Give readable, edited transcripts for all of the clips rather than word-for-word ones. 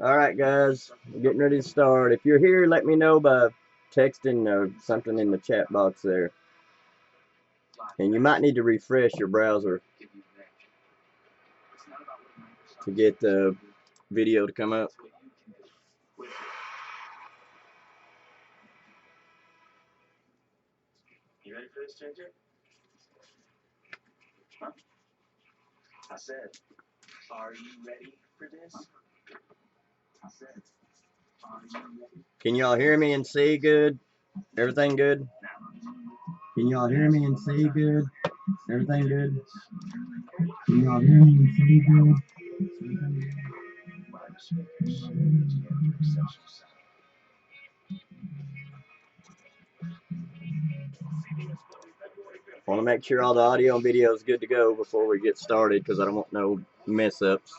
Alright guys, we're getting ready to start. If you're here, let me know by texting or something in the chat box there. And you might need to refresh your browser to get the video to come up. You ready for this, Ginger? Huh? I said, are you ready for this? I said, are you ready? Can y'all hear me and see good? Everything good? Can y'all hear me and see good? Everything good? Can y'all hear me and see good? Want to make sure all the audio and video is good to go before we get started because I don't want no mess ups.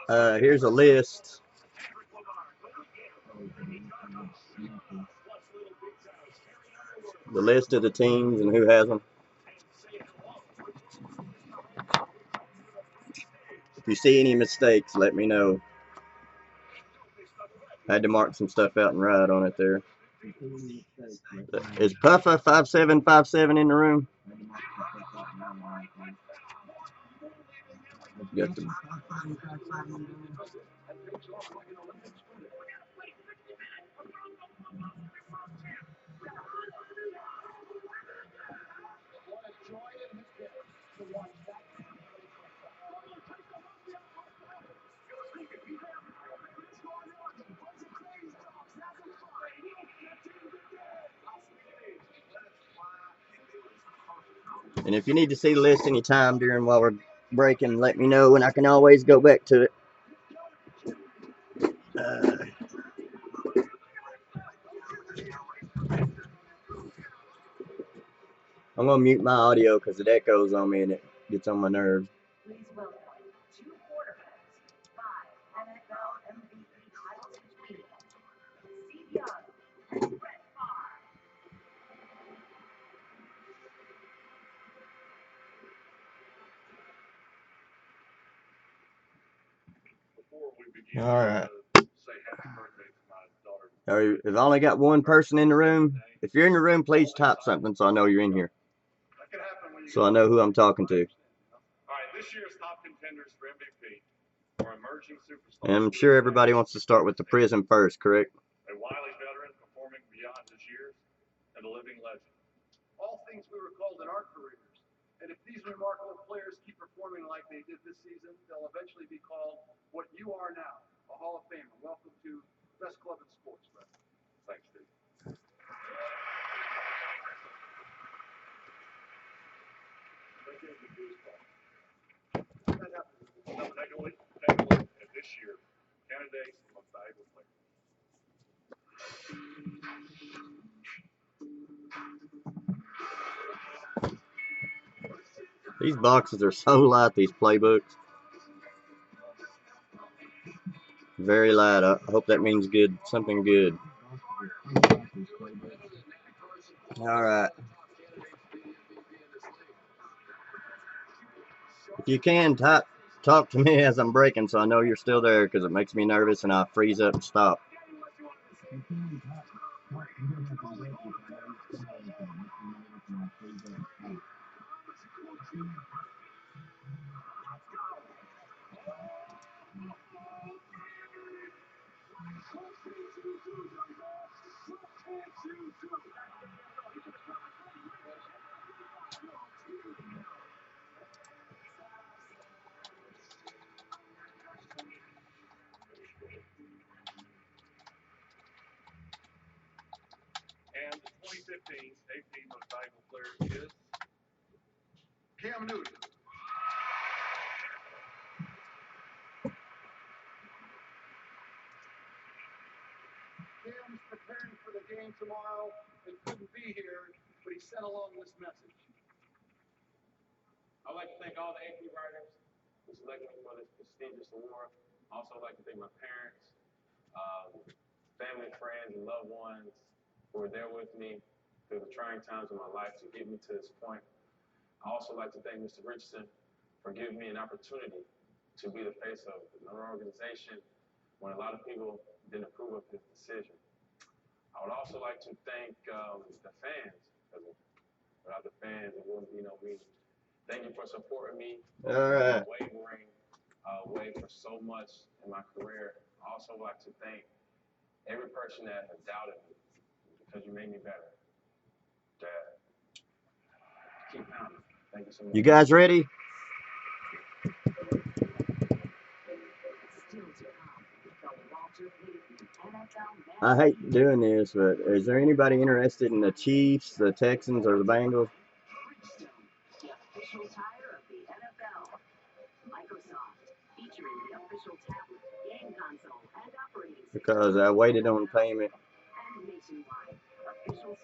Here's a list. The list of the teams and who has them. If you see any mistakes, let me know. I had to mark some stuff out and write on it there. Is Puffa 5757 in the room? Got the... And if you need to see the list anytime during while we're breaking, let me know and I can always go back to it. I'm going to mute my audio because it echoes on me and it gets on my nerves. All right. I've only got one person in the room. If you're in the room, please type something so I know you're in here. So I know who I'm talking to. And I'm sure everybody wants to start with the Prizm first, correct? A wily veteran performing beyond his years and a living legend. All things we were called in our careers. And if these remarkable players keep performing like they did this season, they'll eventually be called what you are now, a Hall of Famer. Welcome to Best Club in Sports, Brett. Thanks, Steve. Take a look at this year. Candidates for most valuable player. These boxes are so light, these playbooks. Very light. I hope that means good, something good. All right. If you can, talk to me as I'm breaking so I know you're still there because it makes me nervous and I freeze up and stop. And the 2015 AP Most Valuable Player is Cam Newton. Cam's preparing for the game tomorrow and couldn't be here, but he sent along this message. I'd like to thank all the AP writers who selected me for this prestigious award. Also, I'd like to thank my parents, family, friends, and loved ones who were there with me through the trying times of my life to get me to this point. I also like to thank Mr. Richardson for giving me an opportunity to be the face of an organization when a lot of people didn't approve of his decision. I would also like to thank the fans, because without the fans, it wouldn't be no me. Thank you for supporting me. All right. Wavering away for so much in my career. I also would like to thank every person that has doubted me, because you made me better. Dad, keep pounding. Thank you so much. You guys ready? I hate doing this, but is there anybody interested in the Chiefs, the Texans, or the Bengals? Because I waited on payment,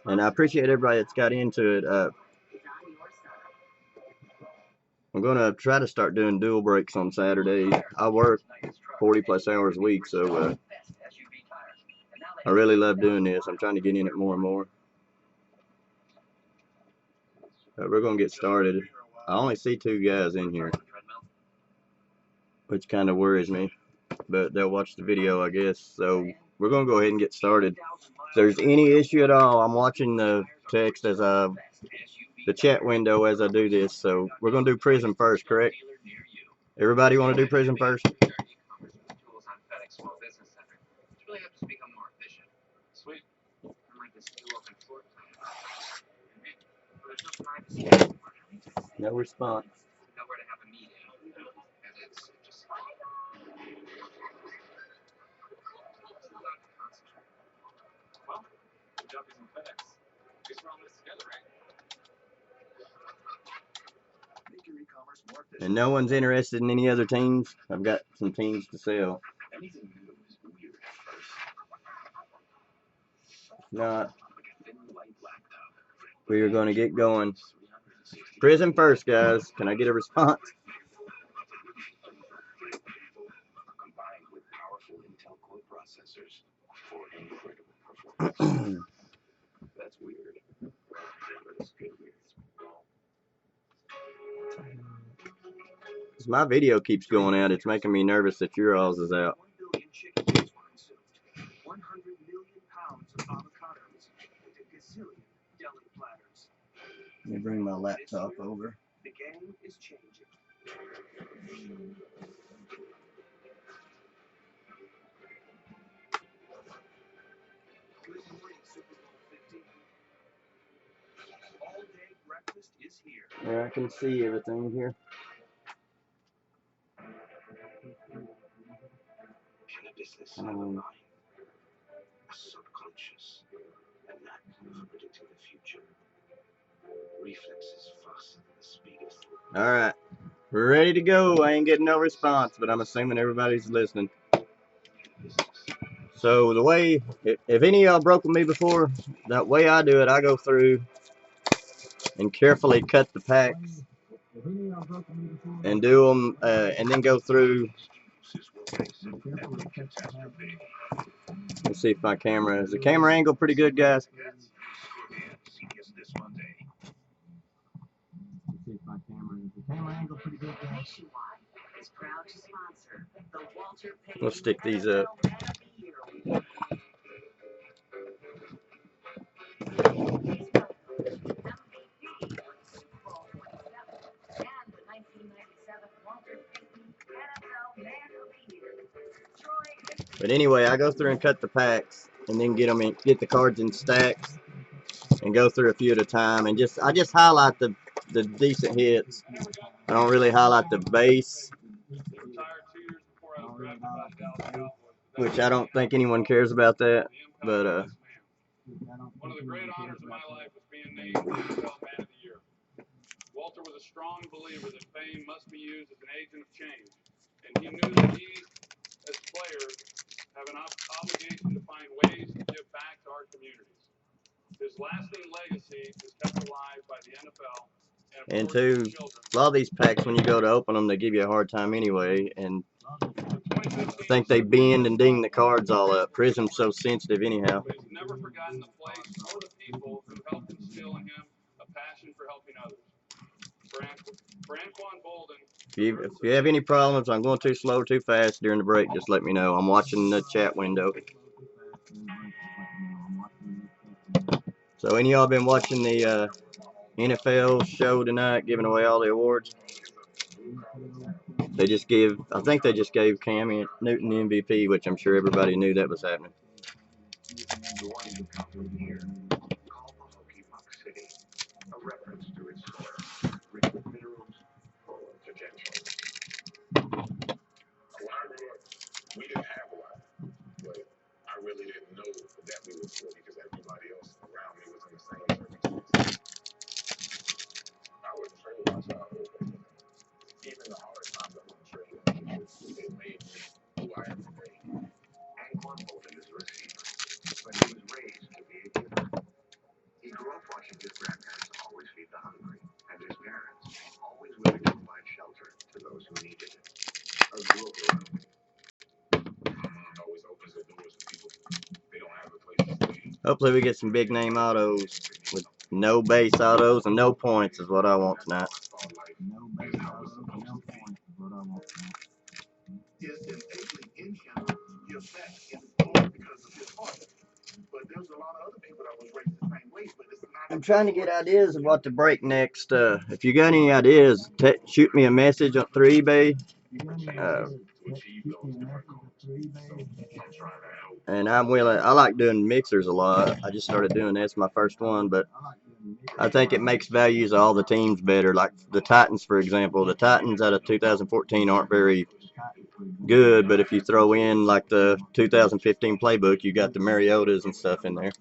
and I appreciate everybody that's got into it. I'm gonna try to start doing dual breaks on Saturdays. I work 40+ hours a week, so I really love doing this. I'm trying to get in it more and more. We're gonna get started. I only see 2 guys in here, which kind of worries me, but they'll watch the video, I guess. So we're gonna go ahead and get started. If there's any issue at all, I'm watching the text as the chat window as I do this. So we're gonna do Prizm first, correct? Everybody want to do Prizm first? No response. And no one's interested in any other teams. I've got some teams to sell. Not. We are going to get going. Prizm first, guys. Can I get a response? That's weird. As my video keeps going out, it's making me nervous that your all's is out. 100 million pounds of avocados and a gazillion deli platters. Let me bring my laptop over. The game is changing. Good morning, Super Bowl 50. All-day breakfast is here. Yeah, I can see everything here. Cannabis on the line. A subconscious. A knack for predicting the future. Reflexes faster than the speed of thought. All right. We're ready to go. I ain't getting no response, but I'm assuming everybody's listening. So the way, if any of y'all broke with me before, that way I do it, I go through and carefully cut the packs and do them, and then go through. Let's see if my camera, is the camera angle pretty good, guys? Let's stick these up. But anyway, I go through and cut the packs, and then get them in, get the cards in stacks, and go through a few at a time, and I just highlight the decent hits. I don't really highlight the base, which I don't think anyone cares about that. But one of the great honors of my life was being named NFL Man of the Year. Walter was a strong believer that fame must be used as an agent of change, and he knew that he, as players, have an obligation to find ways to give back to our communities. His lasting legacy is kept alive by the NFL. And two, a lot of these packs, when you go to open them, they give you a hard time anyway, and I think they bend and ding the cards all up. Prizm's so sensitive anyhow. He's never forgotten the place or the people who helped instill in him a passion for helping others. If you have any problems, I'm going too slow, too fast during the break, just let me know. I'm watching the chat window. So any of y'all been watching the NFL show tonight, giving away all the awards? I think they just gave Cam Newton the MVP, which I'm sure everybody knew that was happening. We didn't have a lot, but I really didn't know that we were poor because everybody else around me was in the same circumstances. I wouldn't trade my childhood for anything. Even the hard times I wouldn't trade them because it made me who I am today. Anquan Bolden is a receiver, but he was raised to be a giver. He grew up watching his grandparents always feed the hungry, and his parents always willing to provide shelter to those who needed it. I grew up around me. My mom always opens the doors for people. They don't have a place to stay. Hopefully we get some big name autos with no base autos and no points is what I want tonight. I'm trying to get ideas of what to break next. If you got any ideas, shoot me a message through eBay. And I'm willing. I like doing mixers a lot. I just started doing this, my first one, but I think it makes values of all the teams better. Like the Titans, for example. The Titans out of 2014 aren't very good, but if you throw in like the 2015 Playbook, you got the Mariotas and stuff in there.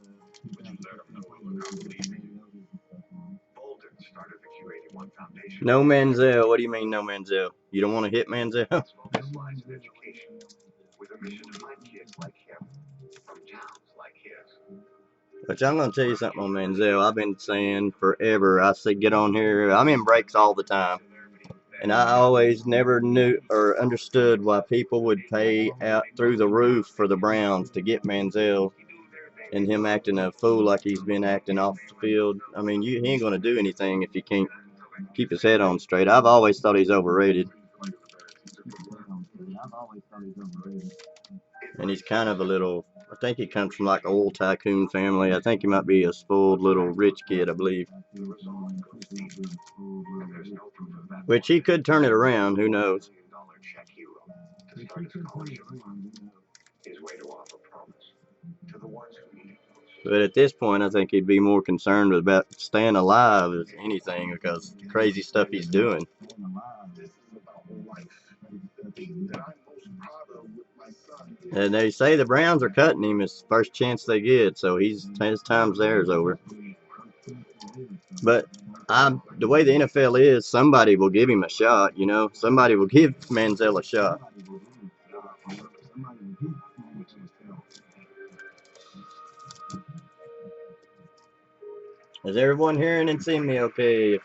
No Manziel. What do you mean no Manziel? You don't want to hit Manziel? But I'm going to tell you something on Manziel. I've been saying forever. I say get on here. I'm in breaks all the time. And I always never knew or understood why people would pay out through the roof for the Browns to get Manziel and him acting a fool like he's been acting off the field. I mean, he ain't going to do anything if he can't keep his head on straight. I've always thought he's overrated. And he's kind of a little, I think he comes from like an old tycoon family. I think he might be a spoiled little rich kid, I believe. Which he could turn it around, who knows. But at this point, I think he'd be more concerned about staying alive as anything because the crazy stuff he's doing. And they say the Browns are cutting him as first chance they get, so his time's there is over. But the way the NFL is, somebody will give him a shot, you know. Somebody will give Manziel a shot. Is everyone hearing and seeing me okay? If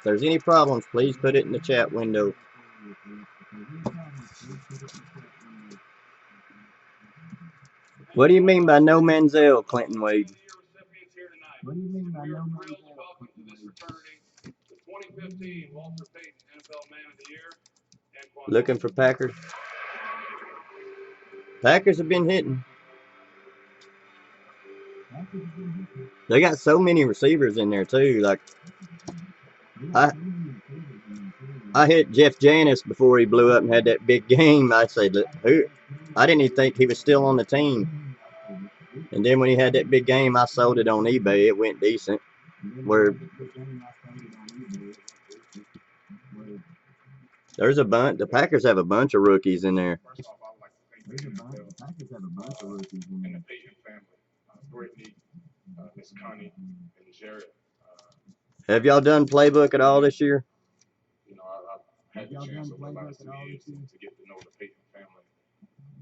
there's any problems, please put it in the chat window. What do you mean by no Manziel, Clinton Wade? What do you mean by no Manziel, Clinton Wade? Looking for Packers. Packers have been hitting. They got so many receivers in there too. Like I hit Jeff Janis before he blew up and had that big game. I said, I didn't even think he was still on the team. And then when he had that big game, I sold it on eBay. It went decent. There's a bunch. The Packers have a bunch of rookies in there. Have y'all done Playbook at all this year?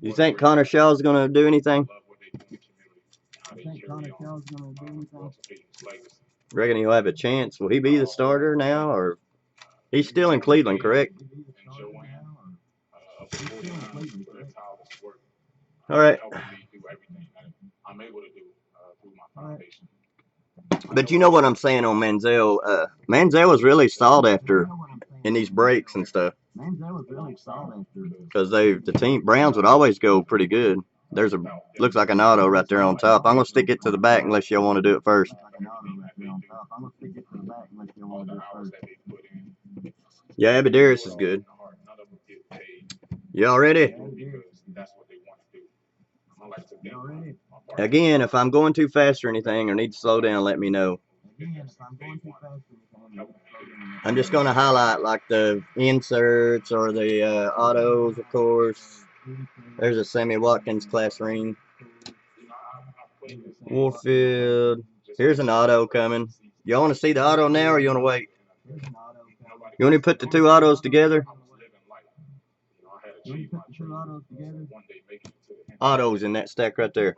You think Connor Shaw's going to do anything? Reckon he'll have a chance. Will he be the starter now, or he's still in Cleveland, correct? All right. But you know what I'm saying on Manziel. Manziel was really sought after in these breaks and stuff. Because the Browns would always go pretty good. There's looks like an auto right there on top. I'm gonna stick it to the back unless y'all want to do it first. Yeah, Abidaris is good. Y'all ready? Again, if I'm going too fast or anything or need to slow down, let me know. I'm just going to highlight like the inserts or the autos, of course. There's a Sammy Watkins class ring. Warfield. Here's an auto coming. Y'all want to see the auto now or you want to wait? You want to put the two autos together? Autos in that stack right there.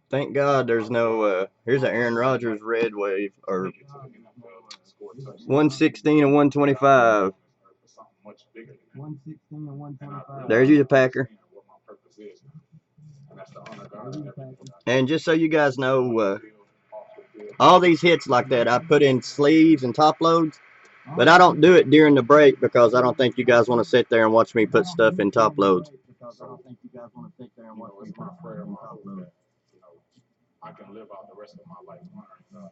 Thank God there's no, here's an Aaron Rodgers red wave, or 116 and 125. There's you, the Packer. And just so you guys know, all these hits like that, I put in sleeves and top loads, but I don't do it during the break because I don't think you guys want to sit there and watch me put stuff in top loads. I can live out the rest of my life learning.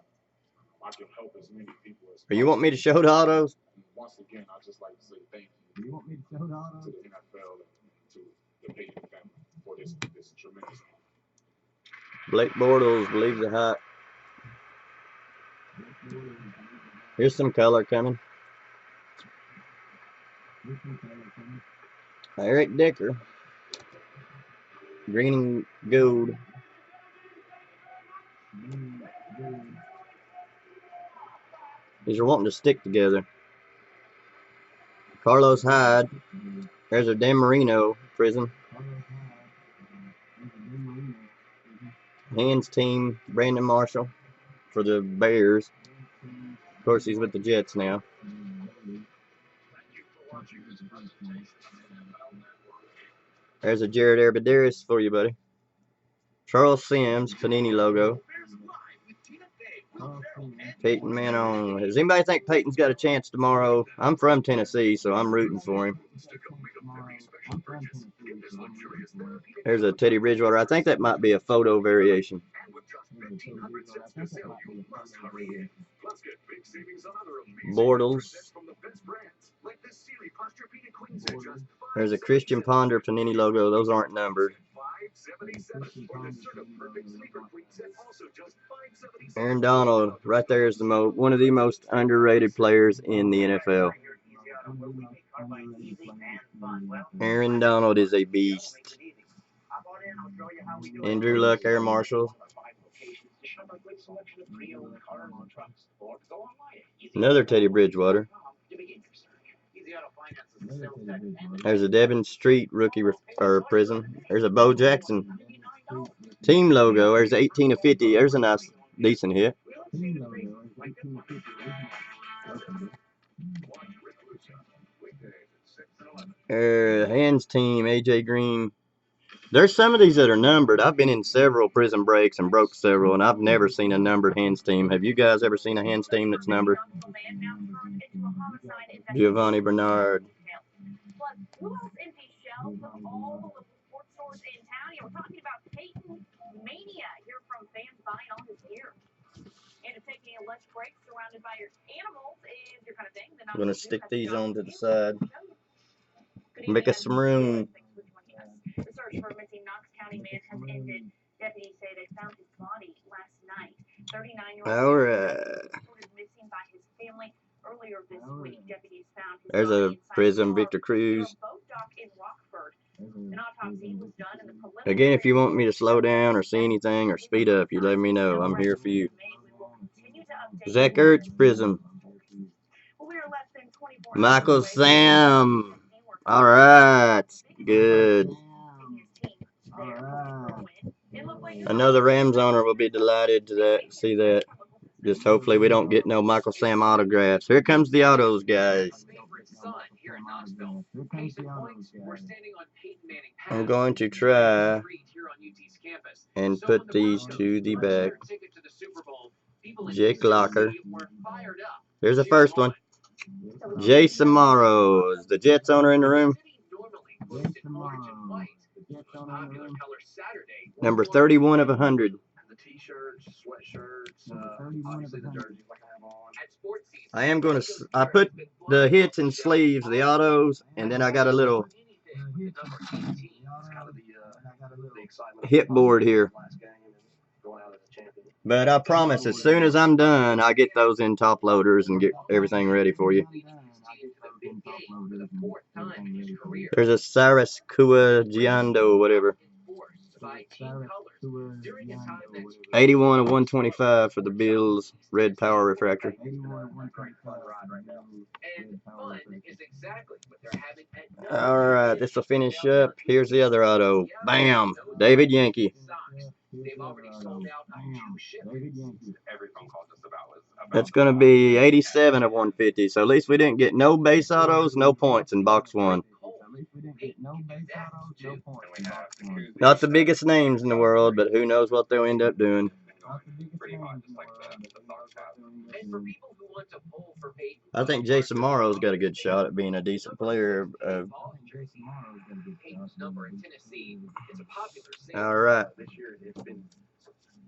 I can help as many people as Or you want me to show the autos? Once again, I just like to say thank you. You want me to show the autos? To the NFL and to the Payton family for this tremendous honor. Blake Bortles believes the hype. Here's some color coming. Eric Decker. Green and gold. These are wanting to stick together. Carlos Hyde. There's a Dan Marino Prizm. Hands team, Brandon Marshall for the Bears. Of course, he's with the Jets now. There's a Jared Abadaris for you, buddy. Charles Sims, Panini logo. Peyton Manning. Does anybody think Peyton's got a chance tomorrow? I'm from Tennessee, so I'm rooting for him. There's a Teddy Bridgewater. I think that might be a photo variation. Bortles. There's a Christian Ponder Panini logo. Those aren't numbered. Aaron Donald, right there is one of the most underrated players in the NFL. Aaron Donald is a beast. Andrew Luck, Air Marshall. Another Teddy Bridgewater. There's a Devin Street rookie or Prizm. There's a Bo Jackson team logo. There's 18 of 50. There's a nice, decent hit. Hands team, AJ Green. There's some of these that are numbered. I've been in several Prizm breaks and broke several, and I've never seen a numbered hands team. Have you guys ever seen a hands team that's numbered? Giovanni Bernard. I'm going to stick these on to the side. Make us some room. The search for a missing Knox County man has ended. Deputies say they found his body last night. 39-year-old reported missing by his family earlier this week. Deputies found his There's a Prizm Victor Cruz. An autopsy was done in the Again, if you want me to slow down or see anything or speed up, you let me know. I'm here for you. Zach Ertz Prizm. Michael Sam. All right. Good. Another Rams owner will be delighted to see that. Just hopefully we don't get no Michael Sam autographs. Here comes the autos, guys. I'm going to try and put these to the back. Jake Locker. Here's the first one. Jason Morrows, the Jets owner in the room. Number 31 of 100. I am going to, I put the hits and sleeves, the autos, and then I got a little hit board here. But I promise, as soon as I'm done, I get those in top loaders and get everything ready for you. There's a Cyrus Kua Giando, whatever. 81 of 125 for the Bills, red power refractor. Alright, this will finish up. Here's the other auto. Bam! David Yankee. That's going to be 87 of 150. So at least we didn't get no base autos, no points in box one. Not the biggest names in the world, but who knows what they'll end up doing. I think Jason Morrow's got a good shot at being a decent player. All right.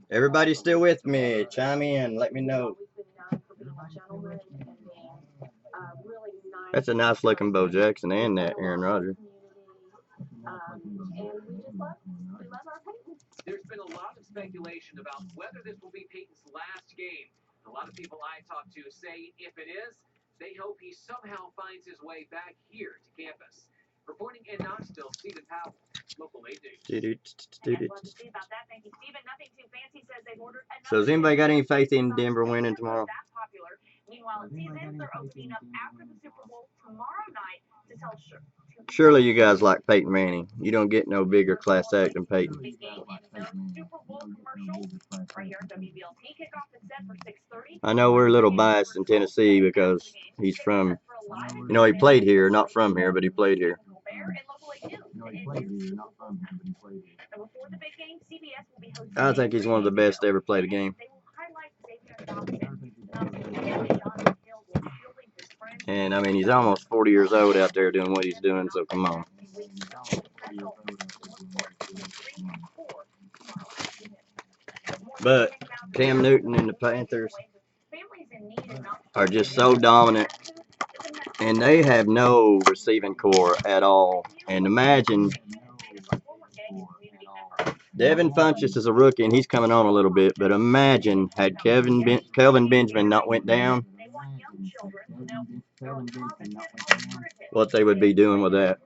Everybody still with me? Chime in. Let me know. That's a nice looking Bo Jackson and that Aaron Rodgers. There's been a lot of speculation about whether this will be Peyton's last game. A lot of people I talk to say if it is, they hope he somehow finds his way back here to campus. Reporting in Knoxville, Stephen Powell, Local 8 News. So has anybody got any faith in Denver winning tomorrow? Surely you guys like Peyton Manning. You don't get no bigger class act than Peyton. I know we're a little biased in Tennessee because he's from, you know, he played here, not from here, but he played here. I think he's one of the best to ever play the game. And, I mean, he's almost 40 years old out there doing what he's doing, so come on. But Cam Newton and the Panthers are just so dominant, and they have no receiving core at all. And imagine Devin Funchess is a rookie, and he's coming on a little bit, but imagine had Kelvin Benjamin not went down, what they would be doing with that.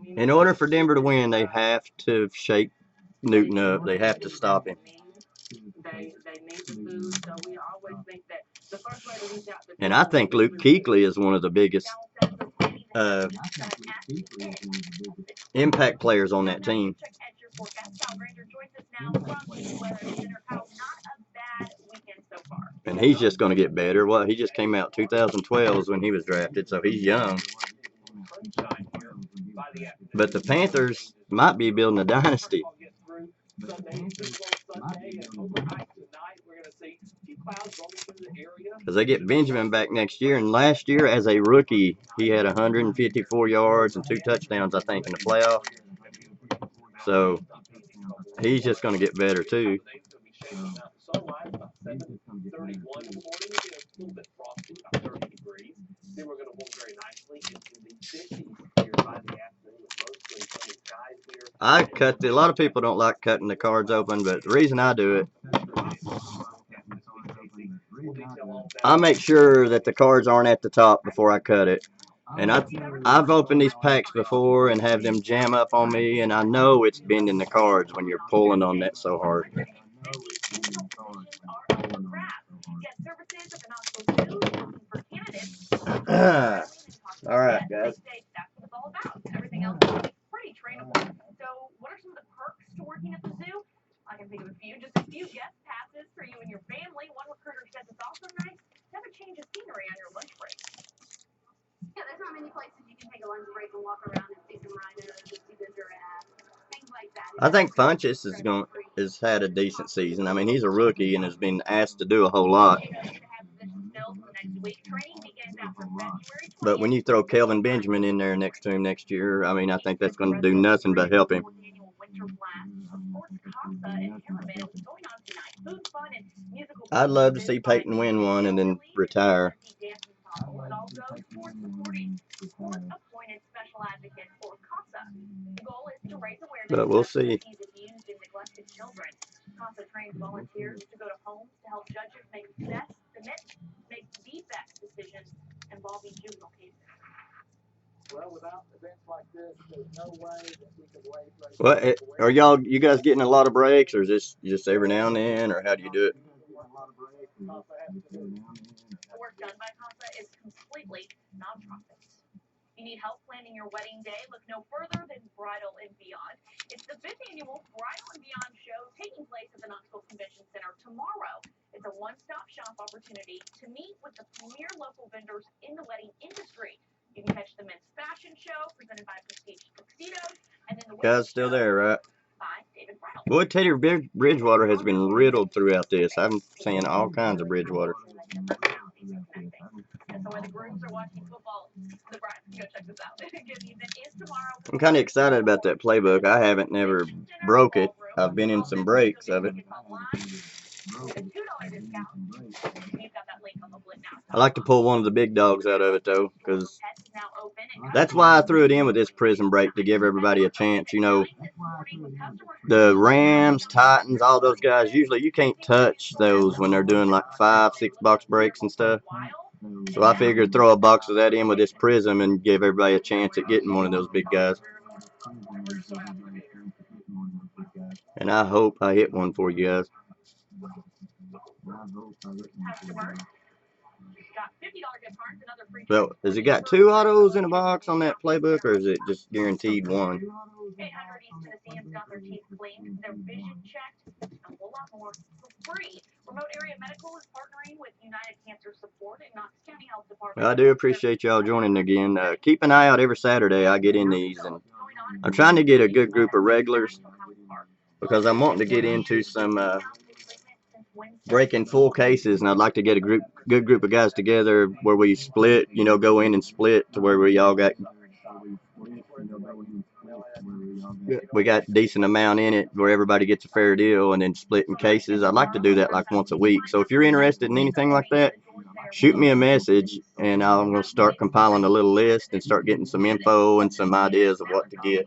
In order for Denver to win, they have to shake Newton up. They have to stop him. And I think Luke Kuechly is one of the biggest impact players on that team. And he's just going to get better. Well, he just came out 2012 when he was drafted, so he's young. But the Panthers might be building a dynasty. Because they get Benjamin back next year, and last year as a rookie, he had 154 yards and 2 touchdowns, I think, in the playoff. So he's just going to get better too. A lot of people don't like cutting the cards open, but the reason I do it, I make sure that the cards aren't at the top before I cut it. And I've opened these packs before and have them jam up on me, and I know it's bending the cards when you're pulling on that so hard. All right, guys. I can think of a few, just a few guest passes for you and your family. One recruiter says it's also nice to have a change of scenery on your lunch break. Yeah, there's not many places you can take a lunch break and walk around and see some rhinos and see the giraffe. I think Funchess has had a decent season. I mean, he's a rookie and has been asked to do a whole lot. But when you throw Kelvin Benjamin in there next to him next year, I mean, I think that's going to do nothing but help him. I'd love to see Peyton win one and then retire. But we'll see. CASA trains volunteers to go to homes to help judges make the best decisions involving juvenile cases. Well, without events like this, there's no way that we could wait. Well, are you guys getting a lot of breaks, or is this just every now and then, or how do you do it? The work done by CASA is completely nonprofit. You need help planning your wedding day? Look no further than Bridal and Beyond. It's the 5th annual Bridal and Beyond show taking place at the Knoxville Convention Center tomorrow. It's a one-stop shop opportunity to meet with the premier local vendors in the wedding industry. You can catch the men's fashion show presented by Prestige Tuxedos, and then the guys still there, right? By David Bridal. Boy, Teddy Bridgewater has been riddled throughout this. I'm seeing all kinds of Bridgewater. And so when the groups are watching football, the Brides can go check this out. The event is tomorrow. I'm kind of excited about that playbook. I haven't never broke it. I've been in some breaks of it. I like to pull one of the big dogs out of it, though, because that's why I threw it in with this Prizm break, to give everybody a chance. You know, the Rams, Titans, all those guys, usually you can't touch those when they're doing like 5, 6 box breaks and stuff. So I figured throw a box of that in with this Prizm and give everybody a chance at getting one of those big guys. And I hope I hit one for you guys. Well, has it got 2 autos in a box on that playbook, or is it just guaranteed one? 800 East Tennesseans got their teeth cleaned, their vision checked, and a whole lot more for free. Remote Area Medical is partnering with United Cancer Support and Knox County Health Department. I do appreciate y'all joining again. Keep an eye out every Saturday. I get in these, and I'm trying to get a good group of regulars because I'm wanting to get into some breaking full cases, and I'd like to get a good group of guys together where we split, you know, go in and split to where we got decent amount in it where everybody gets a fair deal, and then splitting cases. I'd like to do that like once a week. So if you're interested in anything like that, shoot me a message, and I'm going to start compiling a little list and start getting some info and some ideas of what to get.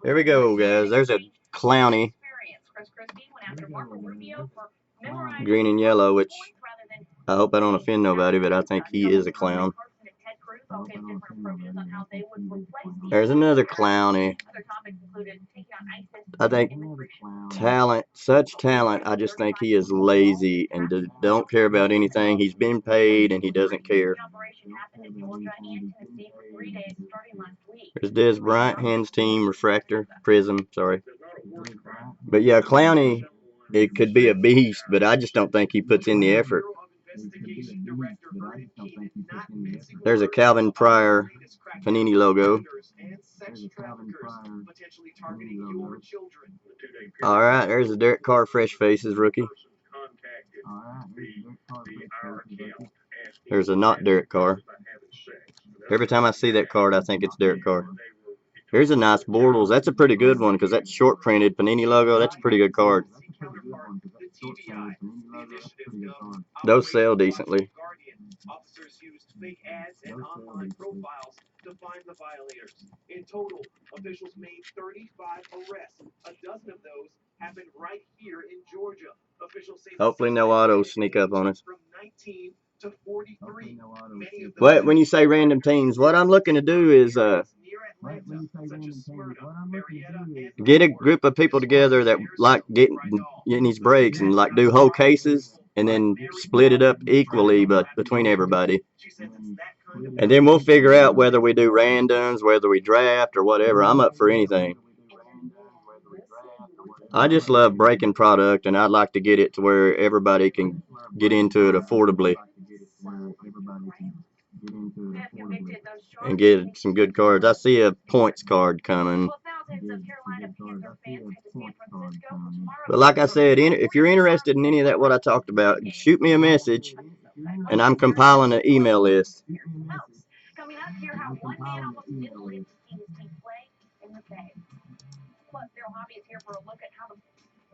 There we go, guys. There's a Clowney, green and yellow, which I hope I don't offend nobody, but I think he is a clown. There's another Clowney. I think talent, such talent. I just think he is lazy and don't care about anything. He's been paid and he doesn't care. There's Des Bryant, Hands Team, Refractor, Prizm, sorry. But yeah, Clowney, it could be a beast, but I just don't think he puts in the effort. There's a Calvin Pryor Panini logo. All right, there's a Derek Carr Fresh Faces rookie. There's a not Derek Carr. Every time I see that card, I think it's Derek Carr. Here's a nice Bortles. That's a pretty good one because that's short printed Panini logo. That's a pretty good card. Those sell decently. Officers used fake ads and online profiles to find the violators. In total, officials made 35 arrests. A dozen of those happened right here in Georgia. Officials say hopefully no autos sneak up on us. From 19 to 43. But when you say random teams, what I'm looking to do is get a group of people together that like getting these breaks and like do whole cases and then split it up equally but between everybody. And then we'll figure out whether we do randoms, whether we draft or whatever. I'm up for anything. I just love breaking product, and I'd like to get it to where everybody can get into it affordably. and get some good cards. I see a points card coming. But like I said, if you're interested in any of that, what I talked about, shoot me a message, and I'm compiling an email list. Coming up, hear how one man almost didn't live to see his team play in the Bay. Plus, Daryl Hobby is here for a look at how the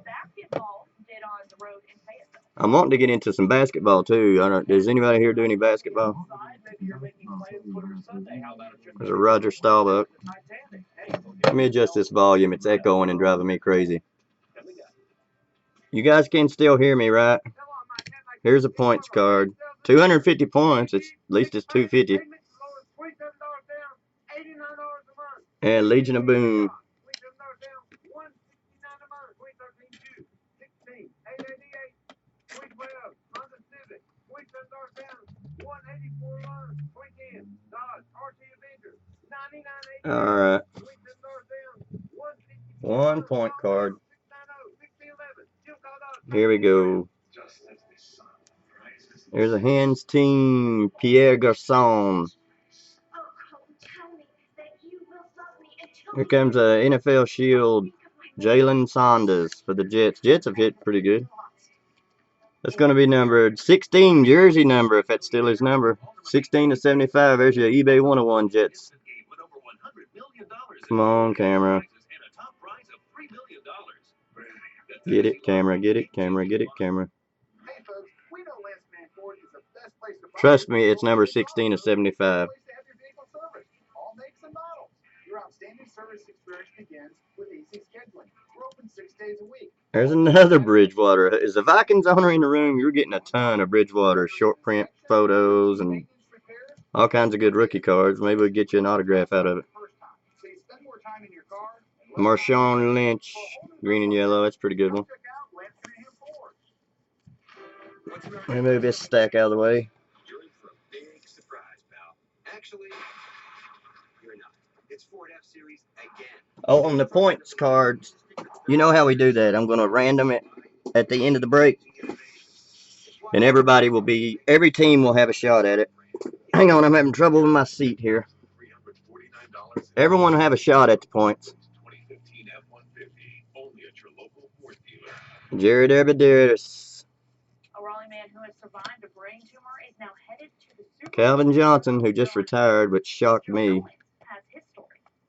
basketball did on the road in Fayetteville. I'm wanting to get into some basketball too. Does anybody here do any basketball? There's a Roger Staubach. Let me adjust this volume. It's echoing and driving me crazy. You guys can still hear me, right? Here's a points card. 250 points. At least it's 250. And Legion of Boom. Alright. 1 point card. Here we go. There's a Hens team, Pierre Garçon. Here comes a NFL Shield, Jalen Saunders for the Jets. Jets have hit pretty good. That's going to be numbered 16, jersey number, if that's still his number. 16/75. There's your eBay 101 Jets. Come on, camera. Get it, camera. Get it, camera. Get it, camera. Trust me, it's number 16/75. There's another Bridgewater. Is the Vikings owner in the room? You're getting a ton of Bridgewater short print photos and all kinds of good rookie cards. Maybe we'll get you an autograph out of it. Marshawn Lynch, green and yellow. That's a pretty good one. Let me move this stack out of the way. Oh, on the points cards, you know how we do that. I'm going to random it at the end of the break. And every team will have a shot at it. Hang on, I'm having trouble with my seat here. Everyone will have a shot at the points. Jared Abadiris. Calvin Johnson, who just retired, which shocked me.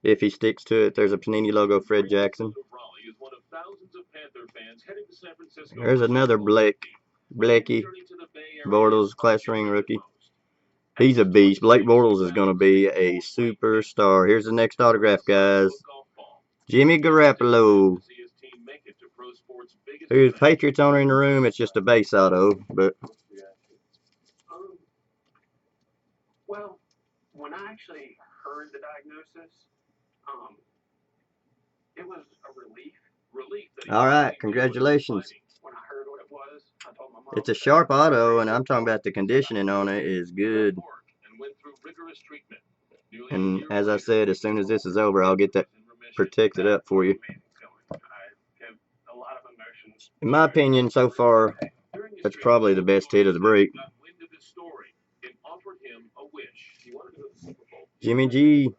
If he sticks to it, there's a Panini logo, Fred Jackson. There's another Blakey. Bortles, class ring rookie. He's a beast. Blake Bortles is going to be a superstar. Here's the next autograph, guys. Jimmy Garoppolo. Who's Patriots owner in the room? It's just a base auto, but. Well, when I actually heard the diagnosis, it was a relief. All right, congratulations. When I heard what it was, I told my mom. It's a sharp auto, and I'm talking about the conditioning on it is good. And as I said, as soon as this is over, I'll get that protected up for you. In my opinion, so far, that's probably the best hit of the break. Jimmy G.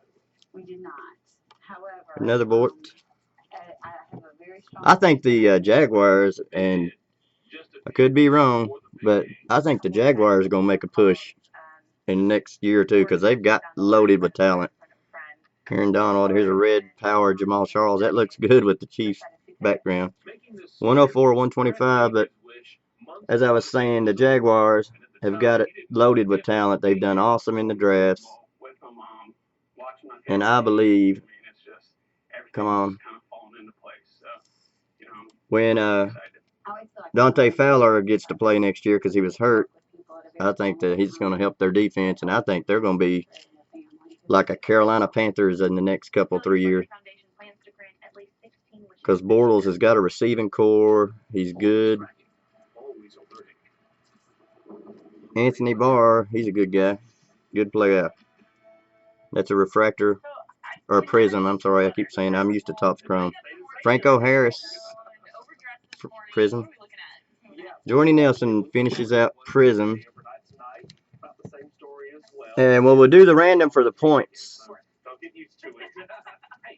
We did not. However, Another Bort. I have a very strong. I think the Jaguars, and I could be wrong, but I think the Jaguars are going to make a push in the next year or two because they've got loaded with talent. Aaron Donald, here's a red power Jamal Charles. That looks good with the Chiefs background. 104, 125, but as I was saying, the Jaguars have got it loaded with talent. They've done awesome in the drafts. And I believe, come on, when Dante Fowler gets to play next year because he was hurt, I think that he's going to help their defense, and I think they're going to be like a Carolina Panthers in the next couple, 3 years. Because Bortles has got a receiving core. He's good. Anthony Barr, he's a good guy. Good player. That's a refractor. Or a Prizm, I'm sorry. I keep saying I'm used to Topps Chrome. Franco Harris, Prizm. Jordy Nelson finishes out Prizm. And well, we'll do the random for the points Don't get used to it.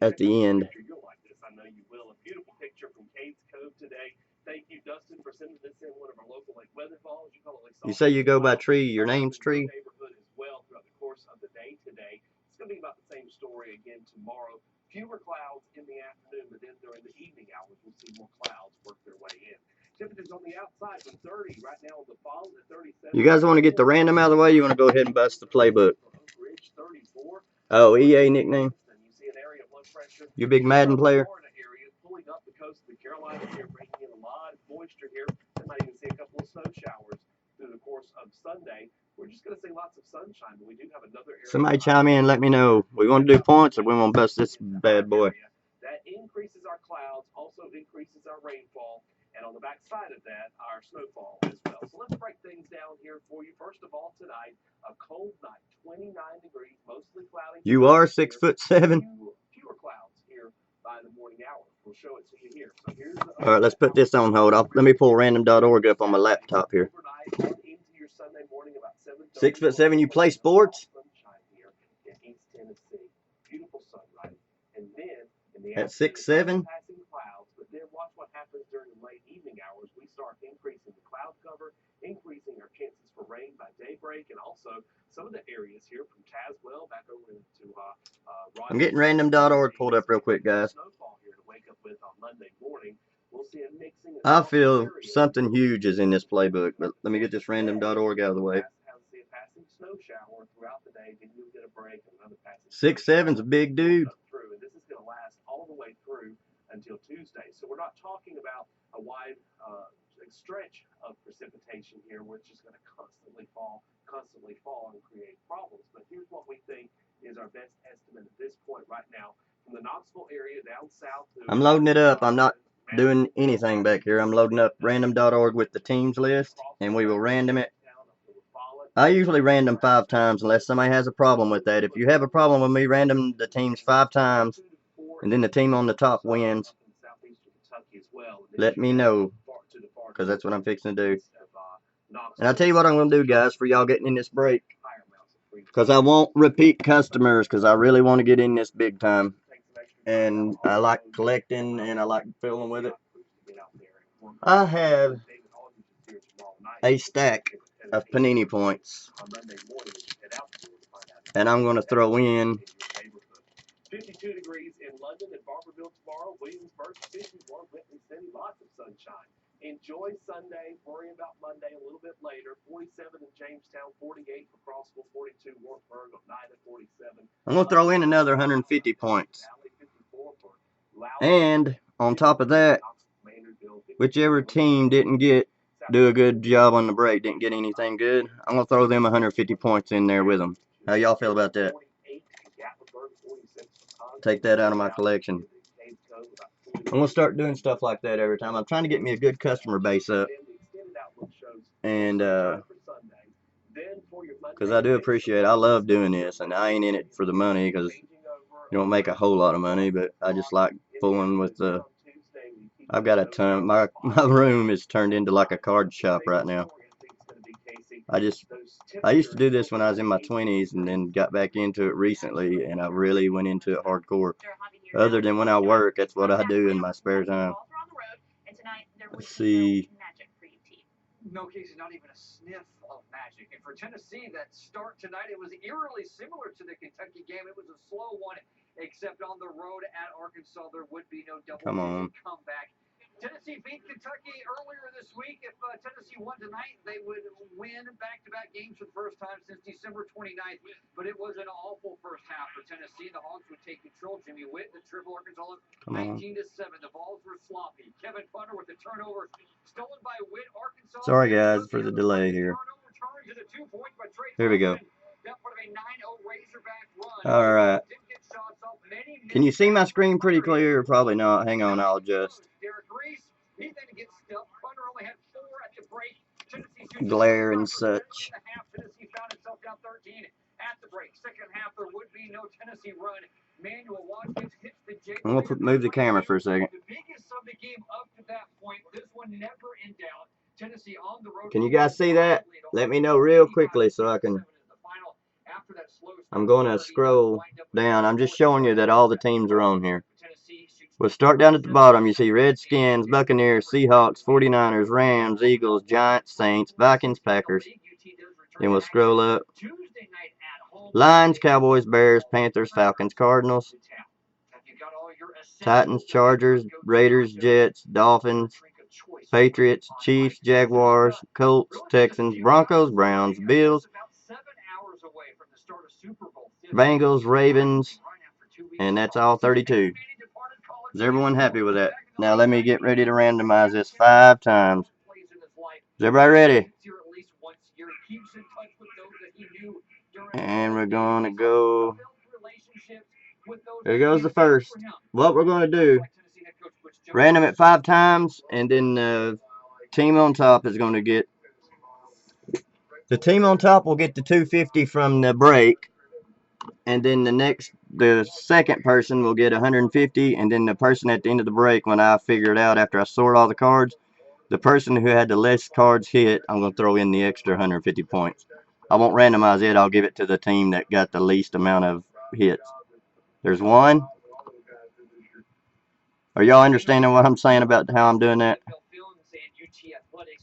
at the end. You'll like this. I know you will. A beautiful picture from Cade's Cove today. Thank you, Dustin, for sending this in. One of our local Lake Weather Falls. You call it Lake You say you go by Tree. Your name's Your Tree. neighborhood as well throughout the course of the day today. It's going to be about the same story again tomorrow. Fewer clouds in the afternoon, but then during the evening hours, we'll see more clouds work their way in. Temperatures on the outside with 30 right now on the Falls at 37. You guys want to get the random out of the way? You want to go ahead and bust the playbook? Ridge 34. Oh, EA nickname. You see an area of low pressure. You big Madden player? Florida area pulling up the coast of the Carolinas here, bringing in a lot of moisture here. We might even see a couple of snow showers through the course of Sunday. We're just going to see lots of sunshine, but we do have another area. Somebody chime in and let me know. We want to do points or we want to bust this bad boy? That increases our clouds, also increases our rainfall, and on the back side of that, our snowfall as well. So let's break things down here for you. First of all, tonight, a cold night, 29 degrees, mostly cloudy. You are 6'7". Fewer clouds here by the morning hours. We'll show it to you here. So here's All right, let's put this on hold. Let me pull random.org up on my laptop here. 6'7". You play sports? At 6'7". But then watch what happens during the late evening hours. We start increasing the cloud cover, increasing our chances for rain by daybreak, and also some of the areas here from Tazewell back over into I'm getting random.org pulled up real quick, guys. Snowfall here to wake up with on Monday morning. We'll see a mixing of I feel something huge is in this playbook, but let me get this random.org out of the way. 6'7's a big dude. This is going to last all the way through until Tuesday. So we're not talking about a wide stretch of precipitation here, where it's just going to constantly fall and create problems. But here's what we think is our best estimate at this point right now. From the Knoxville area down south to... I'm loading it up. I'm not doing anything back here. I'm loading up random.org with the teams list, and we will random it. I usually random 5 times unless somebody has a problem with that. If you have a problem with me random the teams 5 times and then the team on the top wins, let me know, because that's what I'm fixing to do. And I'll tell you what I'm going to do, guys, for y'all getting in this break, because I won't repeat customers, because I really want to get in this big time. And I like collecting and I like filling with it. I have a stack of Panini points, and I'm going to throw in 52 degrees in London and Barberville tomorrow. Williamsburg 51, Whitley City, lots of sunshine. Enjoy Sunday. Worry about Monday a little bit later. 47 in Jamestown, 48 for Crossville, 42 Wartburg, 9 and 47. I'm going to throw in another 150 points. And on top of that, whichever team didn't do a good job on the break, didn't get anything good, I'm going to throw them 150 points in there with them. How y'all feel about that? Take that out of my collection. I'm going to start doing stuff like that every time. I'm trying to get me a good customer base up. And, because I do appreciate it. I love doing this, and I ain't in it for the money, because you don't make a whole lot of money, but I just like fooling with the... I've got a ton. My room is turned into like a card shop right now. I used to do this when I was in my 20s and then got back into it recently, and I really went into it hardcore. Other than when I work, that's what I do in my spare time. Let's see. No, Casey, not even a sniff of magic. And for Tennessee, that start tonight, it was eerily similar to the Kentucky game. It was a slow one, except on the road at Arkansas, there would be no double-digit comeback. Tennessee beat Kentucky earlier this week. If Tennessee won tonight, they would win back-to-back games for the first time since December 29th. But it was an awful first half for Tennessee. The Hogs would take control. Jimmy Witt, the triple Arkansas, 19-7. The balls were sloppy. Kevin Funner with the turnover stolen by Witt. Arkansas. Sorry, guys, for the delay here. Here we go. All right. Can you see my screen pretty clear? Probably not. Hang on, I'll adjust. Glare and such. I'm going to move the camera for a second. Can you guys see that? Let me know real quickly so I can... I'm going to scroll down. I'm just showing you that all the teams are on here. We'll start down at the bottom. You see Redskins, Buccaneers, Seahawks, 49ers, Rams, Eagles, Giants, Saints, Vikings, Packers. Then we'll scroll up. Lions, Cowboys, Bears, Panthers, Falcons, Cardinals, Titans, Chargers, Raiders, Jets, Dolphins, Patriots, Chiefs, Jaguars, Colts, Texans, Broncos, Browns, Bills, Bengals, Ravens, and that's all 32. Is everyone happy with that? Now let me get ready to randomize this 5 times. Is everybody ready? And we're going to go. There goes the first. What we're going to do, random it 5 times, and then the team on top is going to get. The team on top will get the 250 from the break, and then the second person will get 150, and then the person at the end of the break, when I figure it out after I sort all the cards, the person who had the less cards hit, I'm going to throw in the extra 150 points. I won't randomize it. I'll give it to the team that got the least amount of hits. There's one. Are y'all understanding what I'm saying about how I'm doing that?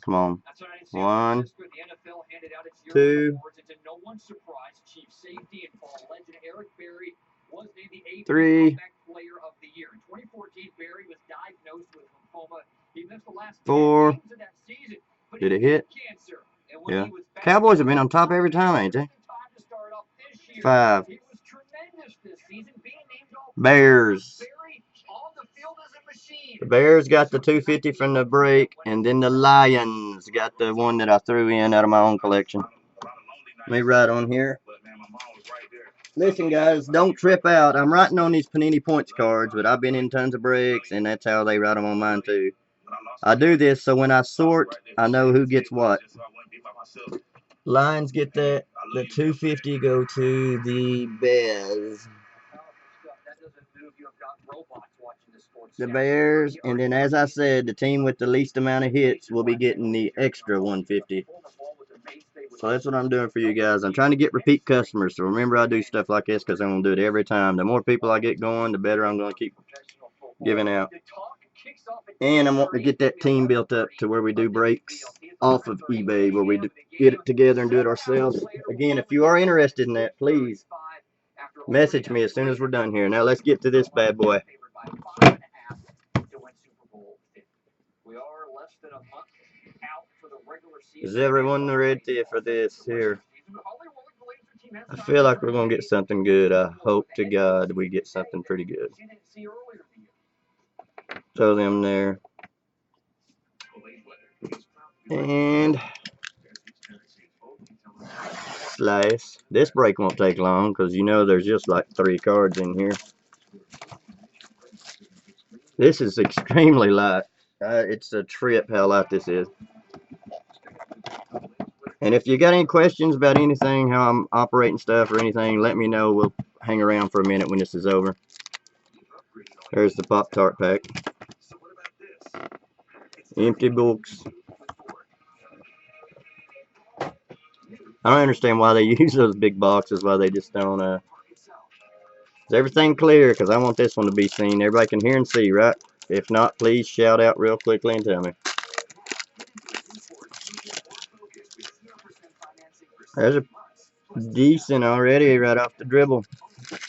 Come on. 1, 2, 3, 4. Did it hit? Yeah. Cowboys have been on top every time, ain't they? 5. Bears. The Bears got the 250 from the break, and then the Lions got the one that I threw in out of my own collection. Let me write on here. Listen, guys, don't trip out. I'm writing on these Panini Points cards, but I've been in tons of breaks, and that's how they write them on mine, too. I do this so when I sort, I know who gets what. Lions get that. The 250 go to the Bears. The Bears, and then as I said, the team with the least amount of hits will be getting the extra 150. So that's what I'm doing for you guys. I'm trying to get repeat customers. So remember, I do stuff like this because I'm going to do it every time. The more people I get going, the better I'm going to keep giving out. And I'm wanting to get that team built up to where we do breaks off of eBay, where we get it together and do it ourselves. Again, if you are interested in that, please message me as soon as we're done here. Now let's get to this bad boy. Is everyone ready for this here? I feel like we're going to get something good. I hope to God we get something pretty good. Throw them there. And slice. This break won't take long because you know there's just like 3 cards in here. This is extremely light. It's a trip how light this is. And if you got any questions about anything, how I'm operating stuff or anything, let me know. We'll hang around for a minute when this is over. There's the Pop-Tart pack. Empty books. I don't understand why they use those big boxes, why they just don't, is everything clear? Because I want this one to be seen. Everybody can hear and see, right? If not, please shout out real quickly and tell me. There's a decent already right off the dribble.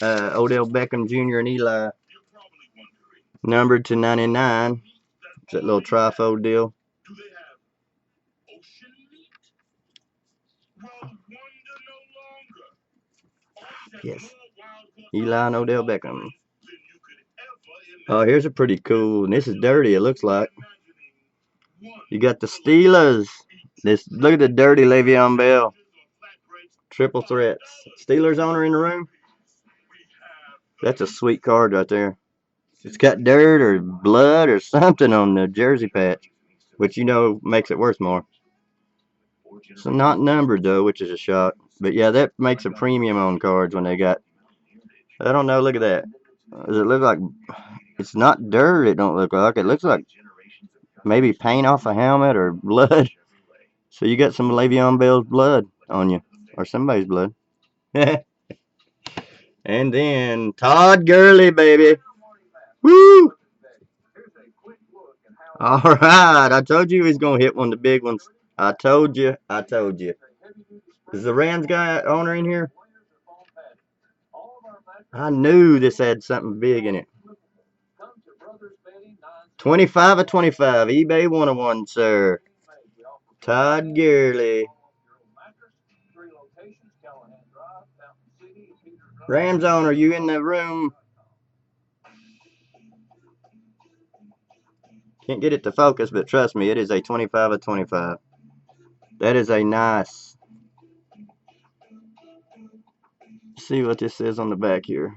Odell Beckham Jr. and Eli. Numbered to 99. It's that little trifold deal. Yes. Eli and Odell Beckham. Oh, here's a pretty cool, and this is dirty, it looks like. You got the Steelers. Look at the dirty Le'Veon Bell. Triple threats. Steelers owner in the room. That's a sweet card right there. It's got dirt or blood or something on the jersey patch, which you know makes it worth more. So not numbered though, which is a shock. But yeah, that makes a premium on cards when they got. I don't know. Look at that. Does it look like? It's not dirt. It don't look like. It looks like maybe paint off a helmet or blood. So you got some Le'Veon Bell's blood on you, or somebody's blood. And then Todd Gurley, baby. Woo! All right. I told you he was going to hit one of the big ones. I told you. I told you. Is the Rams guy owner in here? I knew this had something big in it. 25 of 25. eBay 101, sir. Todd Gurley. Rams owner, you in the room? Can't get it to focus, but trust me, it is a 25 of 25. That is a nice. See what this says on the back here.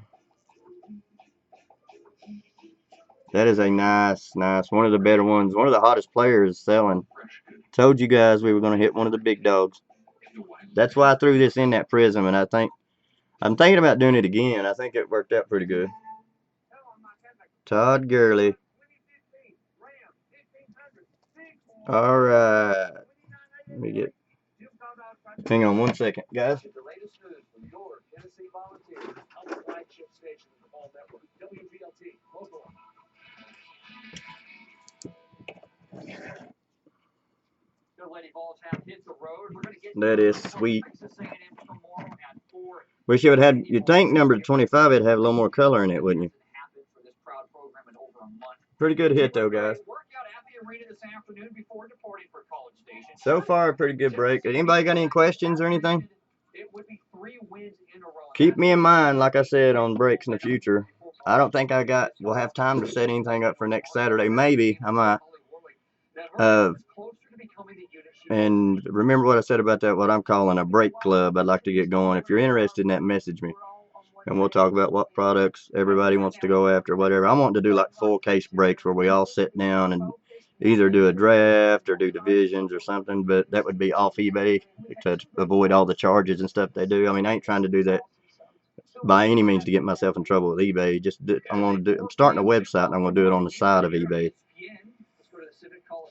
That is a nice. One of the better ones. One of the hottest players selling. Told you guys we were going to hit one of the big dogs. That's why I threw this in that Prizm, and I'm thinking about doing it again. I think it worked out pretty good. Todd Gurley. All right. Let me get. Hang on 1 second, guys. That is sweet. Wish it would have. You'd think number 25 would have a little more color in it, wouldn't you? Pretty good hit though, guys. So far, a pretty good break. Anybody got any questions or anything? Keep me in mind, like I said, on breaks in the future. I don't think we'll have time to set anything up for next Saturday. Maybe I might. And remember what I said about that, what I'm calling a break club. I'd like to get going. If you're interested in that, message me. And we'll talk about what products everybody wants to go after, whatever. I want to do like full case breaks where we all sit down and either do a draft or do divisions or something, but that would be off eBay to avoid all the charges and stuff they do. I mean, I ain't trying to do that by any means to get myself in trouble with eBay. I'm starting a website and I'm going to do it on the side of eBay.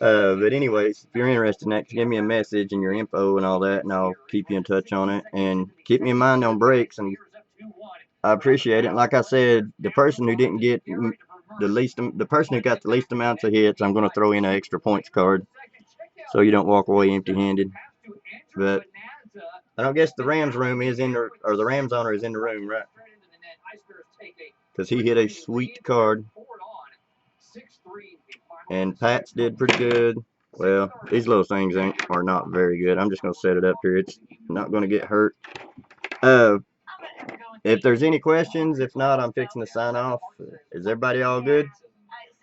But anyways, if you're interested in that, give me a message and your info and all that, and I'll keep you in touch on it. And keep me in mind on breaks, and I appreciate it. And like I said, the person who didn't get the person who got the least amounts of hits, I'm going to throw in an extra points card, so you don't walk away empty-handed. But I don't guess the Rams room is in the, or the Rams owner is in the room, right? Because he hit a sweet card. And Pats did pretty good. Well, these little things are not very good. I'm just going to set it up here. It's not going to get hurt. If there's any questions, if not, I'm fixing to sign off. Is everybody all good?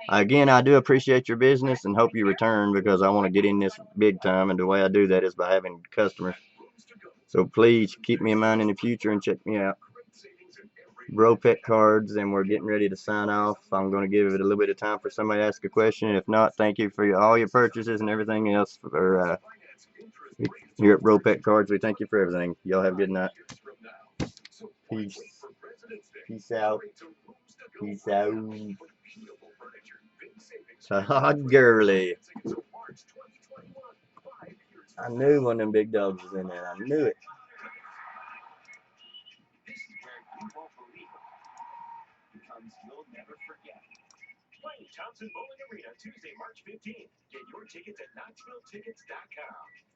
Again, I do appreciate your business and hope you return because I want to get in this big time. And the way I do that is by having customers. So please keep me in mind in the future and check me out. Bro Pet Cards, and we're getting ready to sign off. I'm going to give it a little bit of time for somebody to ask a question. If not, thank you for all your purchases and everything else. Here at Bro Pet Cards, we thank you for everything. Y'all have a good night. Peace. Peace out. Peace out. Todd Gurley. I knew one of them big dogs was in there. I knew it. You'll never forget. Playing Thompson Bowling Arena Tuesday, March 15th. Get your tickets at KnoxvilleTickets.com.